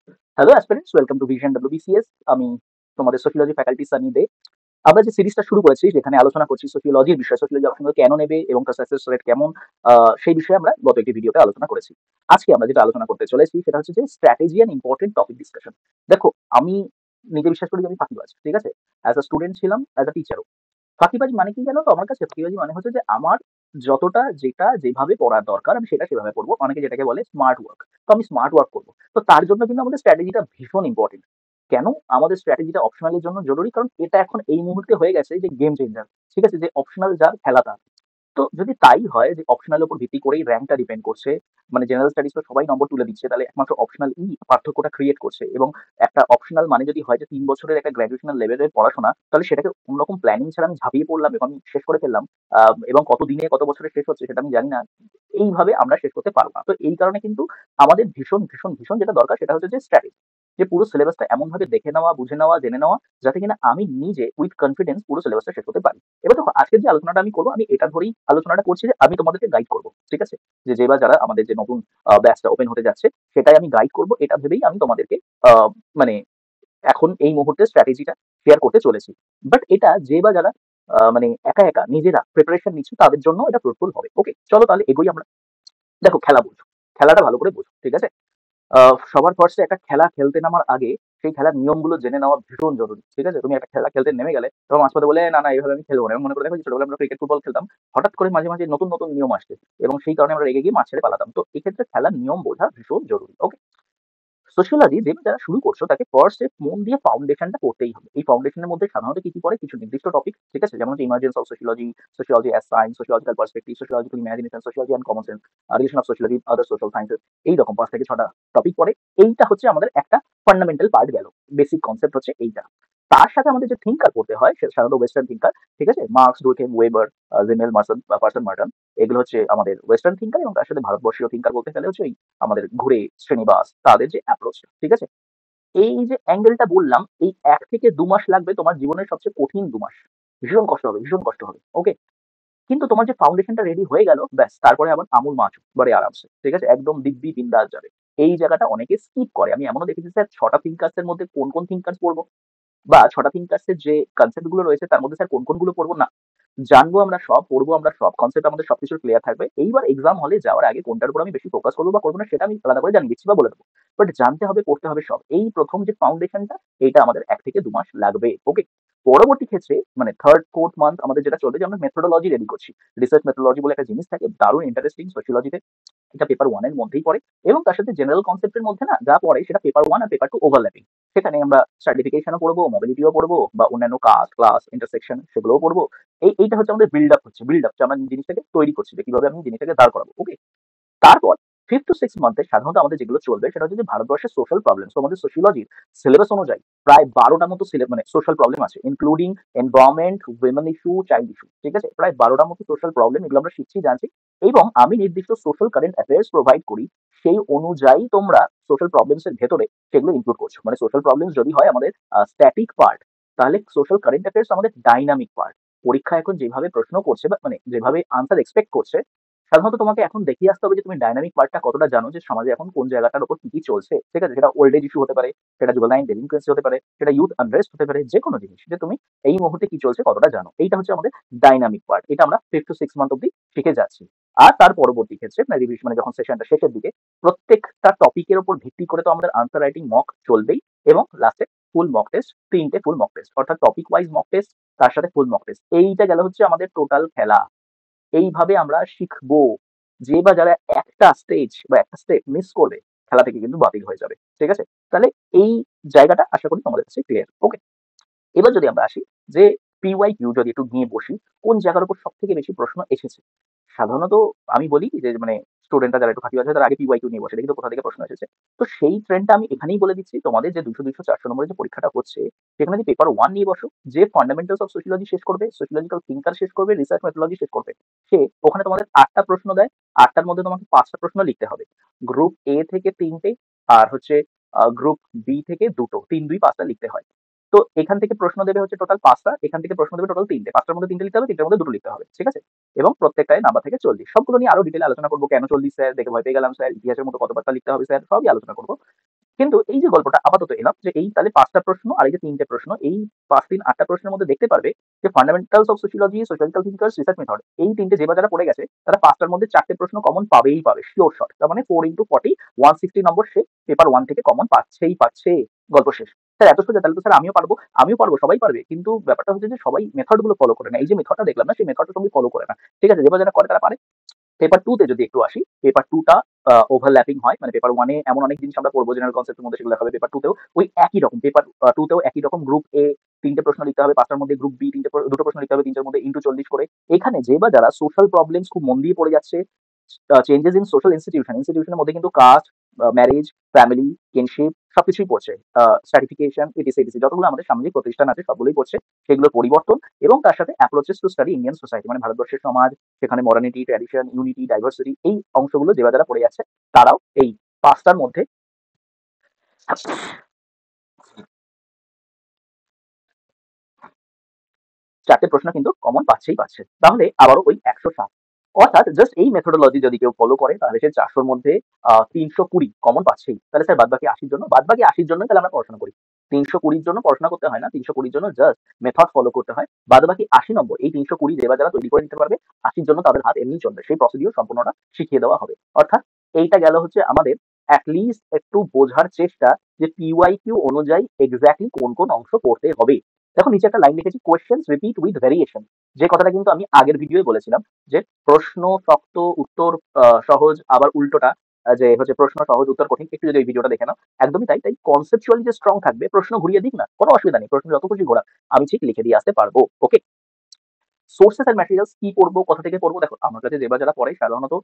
Hello aspirants, welcome to vision WBCS. আমি তোমাদের sociology faculty Sunny দে। আমরা যে সিরিজটা শুরু করেছি যেখানে আলোচনা করছি সোশিওলজির বিষয়, সোশিওলজি অপশনাল কেন নেবে এবং তার সাকসেস রেট কেমন, সেই বিষয়ে আমরা গত একটি ভিডিওতে আলোচনা করেছি। আজকে আমরা যেটা আলোচনা করতে চলেছি সেটা হচ্ছে যে strategy and important topic discussion. দেখো, আমি নিজে বিশ্বাস করি যে আমি ফাঁকিবাজ, ঠিক আছে? অ্যাজ আ স্টুডেন্ট ছিলাম, অ্যাজ আ টিচারও। ফাঁকিবাজি মানে কি জানো তো? আমার কাছে ফাঁকিবাজি মানে হচ্ছে যে আমার যতটা যেটা যেভাবে পড়ার দরকার আমি সেটা সেভাবে পড়বো। অনেকে যেটাকে বলে স্মার্ট ওয়ার্ক। তো আমি স্মার্ট ওয়ার্ক করবো। তো তার জন্য কিন্তু আমাদের স্ট্র্যাটেজিটা ভীষণ ইম্পর্টেন্ট। কেন আমাদের স্ট্র্যাটেজিটা অপশনালের জন্য জরুরি? কারণ এটা এখন এই মুহূর্তে হয়ে গেছে যে গেম চেঞ্জার। ঠিক আছে? যে অপশনাল যার খেলা তার। তো যদি তাই হয় যে অপশনাল উপর ভিত্তি করেই র্যাঙ্কটা ডিপেন্ড করছে, মানে জেনারেল স্টাডিজ তো সবাই নম্বর তুলে দিচ্ছে, তাহলে একমাত্র অপশনাল পার্থক্যটা ক্রিয়েট করছে। এবং একটা অপশনাল মানে যদি হয় যে ৩ বছরের একটা গ্র্যাজুয়েশনাল লেভেলের পড়াশোনা, তাহলে সেটাকে কোনোরকম প্ল্যানিং ছাড়া আমি ঝাঁপিয়ে পড়লাম এবং আমি শেষ করে ফেললাম। এবং কত দিনে কত বছরে শেষ হচ্ছে সেটা আমি জানি না। এইভাবে আমরা শেষ করতে পারবো না। তো এই কারণে কিন্তু আমাদের ভীষণ ভীষণ ভীষণ যেটা দরকার সেটা হচ্ছে যে স্ট্র্যাটেজি। যে পুরো সিলেবাসটা এমনভাবে দেখে নেওয়া, বুঝে নেওয়া, জেনে নেওয়া, যাতে কিনা আমি নিজে উইথ কনফিডেন্স পুরো সিলেবাসটা শেষ করতে পারি। এবার দেখো, আজকের যে আলোচনাটা আমি করবো, আমি এটা ধরেই আলোচনাটা করছি যে আমি তোমাদেরকে গাইড করবো, ঠিক আছে? যে বা যারা আমাদের যে নতুন ব্যাচটা ওপেন হতে যাচ্ছে, সেটাই আমি গাইড করবো, এটা ভেবেই আমি তোমাদেরকে মানে এখন এই মুহূর্তে স্ট্র্যাটেজিটা শেয়ার করতে চলেছি। বাট এটা যে বা যারা মানে একা একা নিজেরা প্রিপারেশন নিচ্ছে তাদের জন্য এটা ফ্রুটফুল হবে। ওকে, চলো তাহলে এগোই আমরা। দেখো, খেলা বুঝো, খেলাটা ভালো করে বুঝো, ঠিক আছে? সবার ফার্স্টে একটা খেলা খেলতে নামার আগে সেই খেলার নিয়মগুলো জেনে নেওয়া ভীষণ জরুরি, ঠিক আছে? তুমি একটা খেলা খেলতে নেমে গেলে তখন মাঝপথে বলে না না এইভাবে আমি খেলবো না। এবং মনে করে দেখো যে ছোটবেলায় আমরা ক্রিকেট ফুটবল খেলতাম, হঠাৎ করে মাঝে মাঝে নতুন নতুন নিয়ম আসছে এবং সেই কারণে আমরা রেগে গিয়ে মাঠ ছেড়ে পালাতাম। তো এক্ষেত্রে খেলার নিয়ম বোঝা ভীষণ জরুরি। ওকে, সোশিওলজি যে যারা শুরু করছো তাকে ফার্স্টে মন দিয়ে ফাউন্ডেশনটা করতেই হবে। এই ফাউন্ডেশনের মধ্যে সাধারণত কি কি পড়ে? কিছু নির্দিষ্ট টপিক, ঠিক আছে? যেমন হচ্ছে emergence of sociology, sociology as science, sociological perspective, sociological imagination, sociology and common sense, relation of sociology other social sciences. এইরকম ৫ থেকে ৬টা টপিক পড়ে। এইটা হচ্ছে আমাদের একটা ফান্ডামেন্টাল পার্ট গেল। বেসিক কনসেপ্ট হচ্ছে এইটা। তার সাথে আমাদের যে থিঙ্কার পড়তে হয় সে সাধারণত ওয়েস্টার্ন থিঙ্কার, ঠিক আছে? মার্কস, ডুরকেইম, ওয়েবার, জিমেল, মার্সন বা পার্সন মার্টন। এগুলো হচ্ছে আমাদের ওয়েস্টার্ন থিঙ্কার এবং তার সাথে ভারতবর্ষীয় থিঙ্কার বলতে গেলে হচ্ছে ওই আমাদের ঘুরে শ্রীনিবাস, তাদের যে অ্যাপ্রোচ, ঠিক আছে? এই যে অ্যাঙ্গেলটা বললাম, এই ১ থেকে ২ মাস লাগবে তোমার জীবনের সবচেয়ে কঠিন ২ মাস। ভীষণ কষ্ট হবে, ভীষণ কষ্ট হবে। ওকে? কিন্তু তোমার যে ফাউন্ডেশনটা রেডি হয়ে গেল, ব্যাস তারপরে আবার আমূল মাছ বাড়ে আরামসে। ঠিক আছে? একদম দিব্যি বিন্দাস যাবে। এই জায়গাটা অনেকে স্কিপ করে। আমি এমনও দেখেছি স্যার ৬টা থিঙ্কার্স এর মধ্যে কোন থিঙ্কার্স পড়বো? বা ৬টা থিঙ্কার্স এর যে কনসেপ্ট গুলো রয়েছে তার মধ্যে স্যার কোনগুলো পড়বো না। জানবো আমরা সব, পড়বো আমরা সব। কনসেপ্ট আমাদের সবকিছুর ক্লিয়ার থাকবে। এইবার এক্সাম হলে যাওয়ার আগে কোনটার উপর আমি বেশি ফোকাস করবো বা করবো না সেটা আমি আলাদা করে জানিয়ে দিচ্ছি বা বলে দেবো। বাট জানতে হবে, পড়তে হবে সব। এই ১ম যে ফাউন্ডেশনটা, এইটা আমাদের ১ থেকে ২ মাস লাগবে। ওকে? পরবর্তী ক্ষেত্রে মানে 3rd 4th মান্থ আমাদের যেটা চলবে যে আমরা মেথোডোলজি রেডি করছি। রিসার্চ মেথোডোলজি বলে একটা জিনিস থাকে, দারুণ ইন্টারেস্টিং সোশিওলজিতে। এটা পেপার 1 এর মধ্যেই পড়ে এবং তার সাথে জেনারেল কনসেপ্ট এর মধ্যে না যা পড়ে সেটা পেপার 1 আর পেপার 2 ওভারল্যাপিং। সেখানে আমরা স্ট্র্যাটিফিকেশনও পড়বো, মোবিলিটিও পড়বো বা অন্যান্য কাস্ট, ক্লাস, ইন্টারসেকশন সেগুলোও পড়বো। এইটা হচ্ছে আমাদের বিল্ড আপ হচ্ছে, বিল্ড আপ যে আমরা জিনিসটাকে তৈরি করছি যে কিভাবে আমি জিনিসটাকে দাঁড় করাবো। ওকে? তারপর 5th to 6th মান্থে সাধারণত আমাদের যেগুলো চলবে সেটা হচ্ছে যে ভারতবর্ষের সোশ্যাল প্রবলেম। তো আমাদের সোশিওলজির সিলেবাস অনুযায়ী প্রায় ১২টার মতো মানে সোশ্যাল প্রবলেম আছে, including environment, women issue, child issue. ঠিক আছে? প্রায় ১২টার মতো সোশ্যাল প্রবলেম, এগুলো আমরা শিখছি, জানছি। এবং আমি নির্দিষ্ট সোশ্যাল কারেন্ট অ্যাফেয়ার্স প্রোভাইড করি। সেই অনুযায়ী তোমরা সোশ্যাল প্রবলেমস এর ভেতরে সেগুলো ইনক্লুড করছো। মানে সোশ্যাল প্রবলেমস যদি হয় আমাদের স্ট্যাটিক পার্ট, তাহলে সোশ্যাল কারেন্ট অ্যাফেয়ার্স আমাদের ডাইনামিক পার্ট। পরীক্ষা এখন যেভাবে প্রশ্ন করছে বা মানে যেভাবে আনসার এক্সপেক্ট করছে, সাধারণত তোমাকে এখন দেখিয়ে আসতে হবে যে তুমি ডাইনামিক পার্টটা কতটা জানো, যে সমাজে এখন কোন জায়গাটার উপর কি কি চলছে। ঠিক আছে? সেটা ওল্ড এজ ইস্যু হতে পারে, সেটা জুভেনাইল ডেলিনকুয়েন্সি হতে পারে, সেটা ইউথ আনরেস্ট হতে পারে, যে কোনো জিনিস যে তুমি এই মুহূর্তে কি চলছে কতটা জানো। এইটা হচ্ছে আমাদের ডাইনামিক পার্ট। এটা আমরা 5th to 6th মান্থ অব্দি শিখে যাচ্ছি। আর তার পরবর্তী ক্ষেত্রে মানে রিভিশন, মানে যখন সেশনটা শেষের দিকে প্রত্যেকটা টপিকের উপর ভিত্তি করে তো আমাদের আনসার রাইটিং মক চলবেই এবং লাস্টে ফুল মক টেস্ট, ৩টে ফুল মক টেস্ট, অর্থাৎ টপিক ওয়াইজ মক টেস্ট তার সাথে ফুল মক টেস্ট। এইটা গেল হচ্ছে আমাদের টোটাল খেলা। এইভাবে আমরা শিখবো। যে বা যারা একটা স্টেজ বা একটা স্টেপ মিস করবে, খেলা থেকে কিন্তু বাতিল হয়ে যাবে। ঠিক আছে? তাহলে এই জায়গাটা আশা করি তোমাদের কাছে ক্লিয়ার। ওকে? এবার যদি আমরা আসি যে PYQ যদি একটু নিয়ে বসি, কোন জায়গার উপর সবথেকে বেশি প্রশ্ন এসেছে? সাধারণত আমি বলি যে মানে স্টুডেন্টরা যারা একটু ফাঁকিবাজ হয় তারা আগে PYQ নিয়ে বসে, দেখি তো কোথা থেকে প্রশ্ন এসেছে। তো সেই ট্রেন্ডটা আমি এখানেই বলে দিচ্ছি, তোমাদের যে ২০০, ২০০, ৪০০ নম্বরের যে পরীক্ষাটা হচ্ছে, সেখানে যে পেপার 1 নিয়ে বসো, যে ফান্ডামেন্টালস অফ সোশিওলজি শেষ করবে, সোশিওলজিক্যাল থিঙ্কার শেষ করবে, রিসার্চ মেথোডলজি শেষ করবে, সে ওখানে তোমাদের ৮টা প্রশ্ন দেয়। ৮টার মধ্যে তোমাকে ৫টা প্রশ্ন লিখতে হবে। গ্রুপ A থেকে ৩টে আর হচ্ছে গ্রুপ B থেকে ২টো। ৩, ২, ৫টা লিখতে হয়। তো এখান থেকে প্রশ্ন দেবে হচ্ছে টোটাল ৫টা, এখান থেকে প্রশ্ন দেবে টোটাল ৩টে। ৫টার মধ্যে ৩টে লিখতে হবে, ৩টার মধ্যে ২টো লিখতে হবে। ঠিক আছে? এবং প্রত্যেকটায় নাম্বার থেকে ৪০। সবগুলো নিয়ে আরো ডিটেইলে আলোচনা করব। কেন ৪০ স্যার? দেখে ভয় পেয়ে গেলাম স্যার। ইতিহাসের মতো কত পাতা লিখতে হবে স্যার? সবই আলোচনা করব। কিন্তু এই যে গল্পটা আপাতত এলাম যে এই তাহলে 5টা প্রশ্ন আর এই যে 3টে প্রশ্ন, এই 5 3 8টা প্রশ্নের মধ্যে দেখতে পারবে যে fundamentals of sociology, social thinkers, research method, এই 3টে যে বা যারা পড়ে গেছে তারা 5টার মধ্যে 4টে প্রশ্ন কমন পাবেই পাবে, শিওর শট। তার মানে 4 × 40 160 নম্বর সে পেপার 1 থেকে কমন পাচ্ছেই পাচ্ছে। গল্প শেষ। স্যার এত সোজা, তাহলে তো স্যার আমিও পারবো, সবাই পারবে। কিন্তু ব্যাপারটা হচ্ছে যে সবাই মেথড গুলো ফলো করে না। এই যে মেথডটা দেখলাম না, সেই মেথডটা তুমি ফলো করে না। ঠিক আছে, যে বা যারা করে তারা পারে। পেপার 2 তে যদি একটু আসি, পেপার 2 টা ওভারল্যাপিং হয়। মানে পেপার 1 এ এমন অনেক জিনিস আমরা পড়বো জেনারেল কনসেপ্টের মধ্যে, সেগুলো দেখা হবে পেপার 2 তেও ওই একই রকম। পেপার 2 তেও একই রকম। গ্রুপ এ 3টে প্রশ্ন লিখতে হবে, 5টার মধ্যে গ্রুপ বি 2টো প্রশ্ন লিখতে হবে, 3টার মধ্যে ইনটু 40 করে। এখানে যে বা যারা সোশ্যাল প্রবলেমস খুব মন দিয়ে পড়ে যাচ্ছে, চেঞ্জেস ইন সোশ্যাল ইনস্টিটিউশনের মধ্যে কিন্তু কাস্ট, ম্যারেজ, ফ্যামিলি, কিনশিপ সবকিছুই পড়ছে। স্ট্র্যাটিফিকেশন, ইটিসি যতগুলো আমাদের সামাজিক প্রতিষ্ঠান আছে সবগুলোই পড়ছে। সেগুলোর পরিবর্তন এবং তার সাথে approaches to study Indian society, মানে ভারতবর্ষের সমাজ, সেখানে মরানিটি, ট্র্যাডিশন, ইউনিটি, ডাইভার্সিটি, এই অংশগুলো যে বা যারা পড়ে যাচ্ছে তারাও এই 5টার মধ্যে 4টে প্রশ্ন কিন্তু কমন পাচ্ছেই পাচ্ছে। তাহলে আবারও ওই 160, অর্থাৎ জাস্ট এই মেথোডোলজি যদি কেউ ফলো করে তাহলে সে 400-র মধ্যে 320 কমন পাচ্ছেই। তাহলে স্যার বাদবাকি 80-র জন্য, বাদবাকি 80-র জন্য তাহলে আমরা পড়াশোনা করি। 320-র জন্য পড়াশোনা করতে হয় না, 320-র জন্য জাস্ট মেথড ফলো করতে হয়। বাদবাকি 80 নম্বর এই 320 যে বা যারা তৈরি করে নিতে পারবে, 80-র জন্য তাদের হাত এমনি চলবে, সেই প্রসিডিউর সম্পূর্ণটা শিখিয়ে দেওয়া হবে। অর্থাৎ এইটা গেল হচ্ছে আমাদের অ্যাটলিস্ট একটু বোঝার চেষ্টা যে পিওয়াইকিউ অনুযায়ী এক্স্যাক্টলি কোন কোন অংশ পড়তে হবে। দেখো নিচে একটা লাইন লিখেছি, কোয়েশ্চেন্স রিপিট উইথ ভেরিয়েশন। যে কথাটা কিন্তু আমি আগের ভিডিওয়ে বলেছিলাম যে প্রশ্ন শক্ত, উত্তর সহজ, আবার উল্টোটা যে হচ্ছে প্রশ্ন সহজ উত্তর কঠিন। একটু যদি এই ভিডিওটা দেখে নাও, একদমই তাই। তাই কনসেপচুয়ালি যে স্ট্রং থাকবে, প্রশ্ন ঘুরিয়ে দিক না, কোনো অসুবিধা নেই, প্রশ্ন যত খুশি ঘোরা, আমি ঠিক লিখে দিয়ে আসতে পারবো। ওকে, সোর্সেস এন্ড ম্যাটেরিয়ালস কি পড়বো, কোথা থেকে পড়বো? দেখো আমার কাছে যে বা যারা পড়ে সাধারণত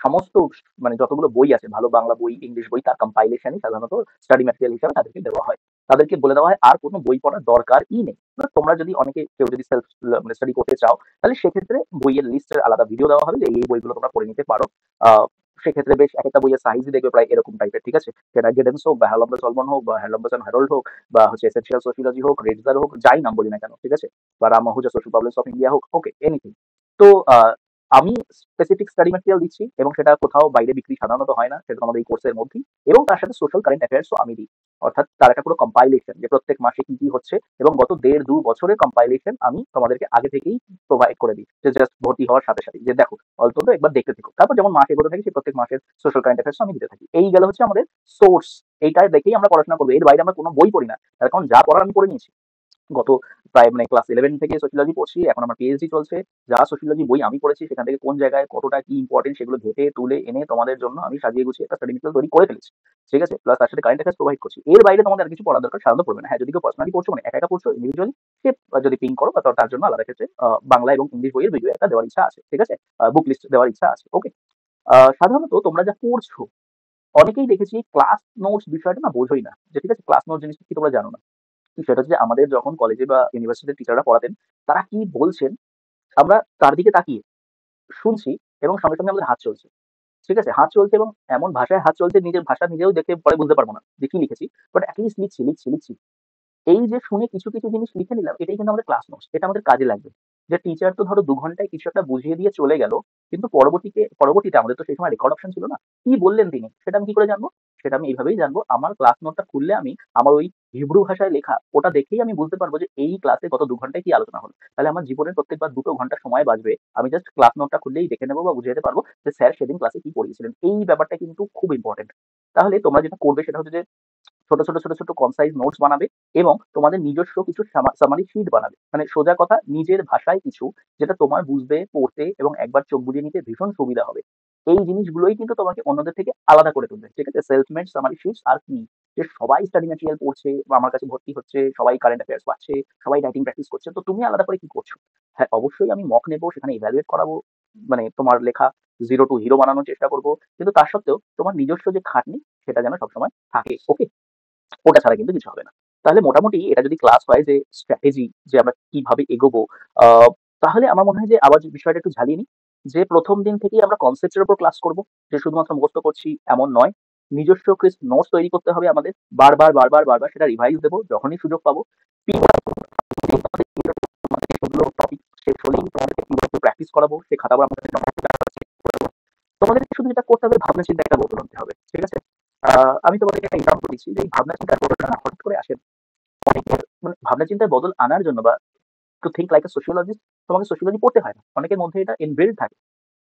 সমস্ত মানে যতগুলো বই আছে, ভালো বাংলা বই, ইংলিশ বই, তার কম্পাইলেশনই সাধারণত স্টাডি ম্যাটেরিয়াল হিসাবে তাদেরকে দেওয়া হয়। তাদেরকে বলে দেওয়া হয় আর কোনো বই পড়ার দরকারই নেই। তোমরা যদি অনেকে কেউ যদি সেলফ মানে স্টাডি করতে চাও, তাহলে সেক্ষেত্রে বইয়ের লিস্টের আলাদা ভিডিও দেওয়া হবে যে এই বইগুলো তোমরা পড়ে নিতে পারো। সেক্ষেত্রে বেশ এক একটা বইয়ের সাইজই দেখবে প্রায় এরকম টাইপের। ঠিক আছে, সেটা গেডেন্স হোক বা হ্যালম্বা সলমন হোক বা হ্যালম্বাস অ্যান্ড হ্যারোল্ড হোক বা হচ্ছে এসেনশিয়াল সোশিওলজি হোক, রেডজার হোক, যাই নাম বলি না কেন, ঠিক আছে, বা Ram Ahuja social problems of India হোক, ওকে, এনিথিং। তো আমি স্পেসিফিক স্টাডি ম্যাটেরিয়াল দিচ্ছি এবং সেটা কোথাও বাইরে বিক্রি সাধারণত হয় না, সেটা আমাদের এই কোর্সের মধ্যেই। এবং তার সাথে সোশ্যাল কারেন্ট অ্যাফেয়ার্সও আমি দিই। অর্থাৎ তার একটা পুরো কম্পাইলেশন যে প্রত্যেক মাসে কি কি হচ্ছে, এবং গত 1.5-2 বছরের কম্পাইলেশন আমি তোমাদেরকে আগে থেকেই প্রোভাইড করে দিই, যে জাস্ট ভর্তি হওয়ার সাথে সাথে যে দেখো অন্তত একবার দেখতে থেকো। তারপর যেমন মাস এগোতে থাকি, সেই প্রত্যেক মাসের সোশ্যাল কারেন্ট অ্যাফেয়ার্স আমি দিতে থাকি। এই গেল হচ্ছে আমাদের সোর্স। এইটা দেখেই আমরা পড়াশোনা করবো, এর বাইরে আমরা কোনো বই পড়ি না। তার কারণ যা পড়ার আমি পড়ে নিয়েছি। গত প্রায় মানে ক্লাস 11 থেকে সোশিওলজি পড়ছি, এখন আমার পিএইচডি চলছে। যা সোশিওলজি বই আমি পড়েছি সেখান থেকে কোন জায়গায় কতটা কি ইম্পর্টেন্ট সেগুলো ঘেটে তুলে এনে তোমাদের জন্য আমি সাজিয়ে গুছিয়ে একটা স্টাডি মেটেরিয়াল তৈরি করে ফেলেছি। ঠিক আছে, প্লাস তার সাথে কারেন্ট অ্যাফেয়ার্স প্রোভাইড করছি। এর বাইরে তোমাদের আর কিছু পড়ার দরকার সাধারণত পড়বে না। হ্যাঁ, যদি কেউ পার্সোনালি পড়ছো, মানে একা একা পড়ছো ইন্ডিভিজুয়ালি, সে যদি পিং করো বা তার জন্য আলাদা ক্ষেত্রে বাংলা এবং ইংলিশ বইয়ের ভিডিও একটা দেওয়ার ইচ্ছা আছে। ঠিক আছে, বুক লিস্ট দেওয়ার ইচ্ছা আছে। ওকে, সাধারণত তোমরা যা পড়ছো, অনেকেই দেখেছি ক্লাস নোটস বিষয়টা না বোঝোই না। যে ঠিক আছে, ক্লাস নোট জিনিসটা কি তোমরা জানো না। সেটা হচ্ছে যে আমাদের যখন কলেজে বা ইউনিভার্সিটির টিচাররা পড়াতেন, তারা কি বলছেন আমরা তার দিকে তাকিয়ে শুনছি, এবং সঙ্গে সঙ্গে আমাদের হাত চলছে। ঠিক আছে, হাত চলছে এবং এমন ভাষায় হাত চলছে, নিজের ভাষা নিজেও দেখে পরে বুঝতে পারবো না যে কি লিখেছি, বাট অ্যাটলিস্ট লিখছি লিখছি লিখছি। এই যে শুনে কিছু কিছু জিনিস লিখে নিলাম, এটাই কিন্তু আমাদের ক্লাস নোটস, এটা আমাদের কাজে লাগবে। যে টিচার তো ধরো 2 ঘন্টায় কিছু একটা বুঝিয়ে দিয়ে চলে গেল, কিন্তু পরবর্তীতে আমাদের তো সেই সময় রেকর্ড অপশন ছিল না, কি বললেন তিনি সেটা আমি কি করে জানবো? সেটা আমি এইভাবেই জানবো, আমার ক্লাস নোটটা খুললে আমি আমার ওই হিব্রু ভাষায় লেখা ওটা দেখেই আমি বুঝতে পারবো যে এই ক্লাসে গত 2 ঘন্টায় কি আলোচনা হলো। তাহলে আমার জীবনের প্রত্যেকবার 2 ঘন্টা সময় বাঁচবে, আমি জাস্ট ক্লাস নোটটা খুললেই দেখে নেবো বা বুঝে যেতে পারবো যে স্যার সেদিন ক্লাসে কি পড়িয়েছিলেন। এই ব্যাপারটা কিন্তু খুব ইম্পর্টেন্ট। তাহলে তোমরা যেটা করবে সেটা হচ্ছে যে ছোট ছোট ছোট ছোট কনসাইজ নোটস বানাবে, এবং তোমাদের নিজস্ব কিছু সামারি শিট বানাবে। মানে সোজা কথা, নিজের ভাষায় কিছু, যেটা তোমার বুঝতে, পড়তে এবং একবার চোখ বুজিয়ে নিতে ভীষণ সুবিধা হবে। এই জিনিসগুলোই কিন্তু তোমাকে অন্যদের থেকে আলাদা করে তুলবে। ঠিক আছে, সেলফ মেড সামারি শিটস আর কি, যে সবাই স্টাডি ম্যাটেরিয়াল পড়ছে বা আমার কাছে ভর্তি হচ্ছে, সবাই কারেন্ট অ্যাফেয়ার্স পাচ্ছে, সবাই রাইটিং প্র্যাকটিস করছে, তো তুমি আলাদা করে কি করছো? হ্যাঁ, অবশ্যই আমি মক নেবো, সেখানে ইভ্যালুয়েট করাবো, মানে তোমার লেখা জিরো টু হিরো বানানোর চেষ্টা করবো, কিন্তু তার সত্ত্বেও তোমার নিজস্ব যে খাটনি সেটা যেন সবসময় থাকে। ওকে, ওটা ছাড়া কিন্তু কিছু হবে না। তাহলে মোটামুটি এটা যদি ক্লাস হয় যে স্ট্র্যাটেজি, যে আমরা কিভাবে এগোবো, আহ, তাহলে আমার মনে হয় যে আবার যে বিষয়টা একটু ঝালিয়ে নিই, যে প্রথম দিন থেকেই আমরা কনসেপ্টের উপর ক্লাস করব, যে শুধুমাত্র মুখস্থ করছি এমন নয়। নিজস্ব ক্রিস্প নোটস তৈরি করতে হবে আমাদের, বারবার বারবার বারবার সেটা রিভাইজ দেবো যখনই সুযোগ পাবো। সেগুলো টপিক শেষ হলেই তোমাদেরকে কিভাবে প্র্যাকটিস করাবো সে খাতা আমাদের তোমাদেরকে শুধু যেটা করতে হবে, ভাবনা চিন্তা একটা বদল আনতে হবে। ঠিক আছে, আমি তোমাদেরকে একটা এক্সাম্পল দিচ্ছি যে এই ভাবনা চিন্তার বদলটা না হঠাৎ করে আসে না। অনেকের মানে ভাবনা চিন্তায় বদল আনার জন্য বা to think like a sociologist তোমাকে সোশিওলজি পড়তে হয় না। অনেকের মধ্যে এটা ইনবিল্ড থাকে।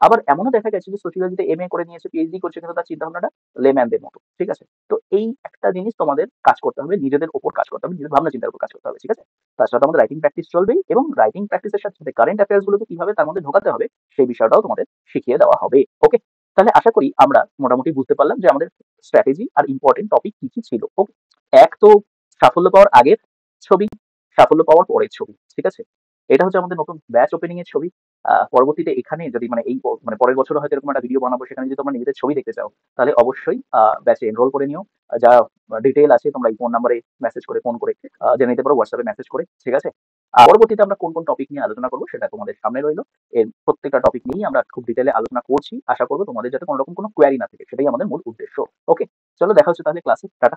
আবার এমনও দেখা গেছে যে সোশিওলজিতে এমএ করে নিয়েছে, পিএইচডি করছে কিন্তু তার চিন্তাভাবনাটা লেম্যানদের মতো। ঠিক আছে? তো এই একটা জিনিস তোমাদের কাজ করতে হবে, নিজেদের উপর কাজ করতে হবে, নিজেদের ভাবনা চিন্তার উপর কাজ করতে হবে। ঠিক আছে? তার সাথে আমাদের রাইটিং প্র্যাকটিস চলবেই এবং রাইটিং প্র্যাকটিসের সাথে সাথে কারেন্ট অ্যাফেয়ার্স গুলোকে কিভাবে তার মধ্যে ঢোকাতে হবে সেই বিষয়টাও তোমাদের শিখিয়ে দেওয়া হবে। ওকে? তাহলে আশা করি আমরা মোটামুটি বুঝতে পারলাম যে আমাদের স্ট্র্যাটেজি আর ইম্পর্টেন্ট টপিক কি কি ছিল। ওকে? এক তো সাফল্য পাওয়ার আগের ছবি, সাফল্য পাওয়ার পরের ছবি। ঠিক আছে? এটা হচ্ছে আমাদের নতুন ব্যাচ ওপেনিং এর ছবি। পরবর্তীতে এখানে যদি মানে মানে পরের বছর হয়তো এরকম একটা ভিডিও বানাবো, সেখানে যদি তোমরা নিজেদের ছবি দেখতে চাও তাহলে অবশ্যই ব্যাচে এনরোল করে নিও। যা ডিটেইল আছে তোমরা এই ফোন নাম্বারে মেসেজ করে, ফোন করে জেনে নিতে পারো, হোয়াটসঅ্যাপে মেসেজ করে। ঠিক আছে? পরবর্তীতে আমরা কোন কোন টপিক নিয়ে আলোচনা করবো সেটা তোমাদের সামনে রইলো। এর প্রত্যেকটা টপিক নিয়েই আমরা খুব ডিটেইলে আলোচনা করছি। আশা করবো তোমাদের যাতে কোনো রকম কোনো কোয়ারি না থাকে, সেটাই আমাদের মূল উদ্দেশ্য। ওকে? চলো দেখা হচ্ছে তাহলে ক্লাসে। টাটা।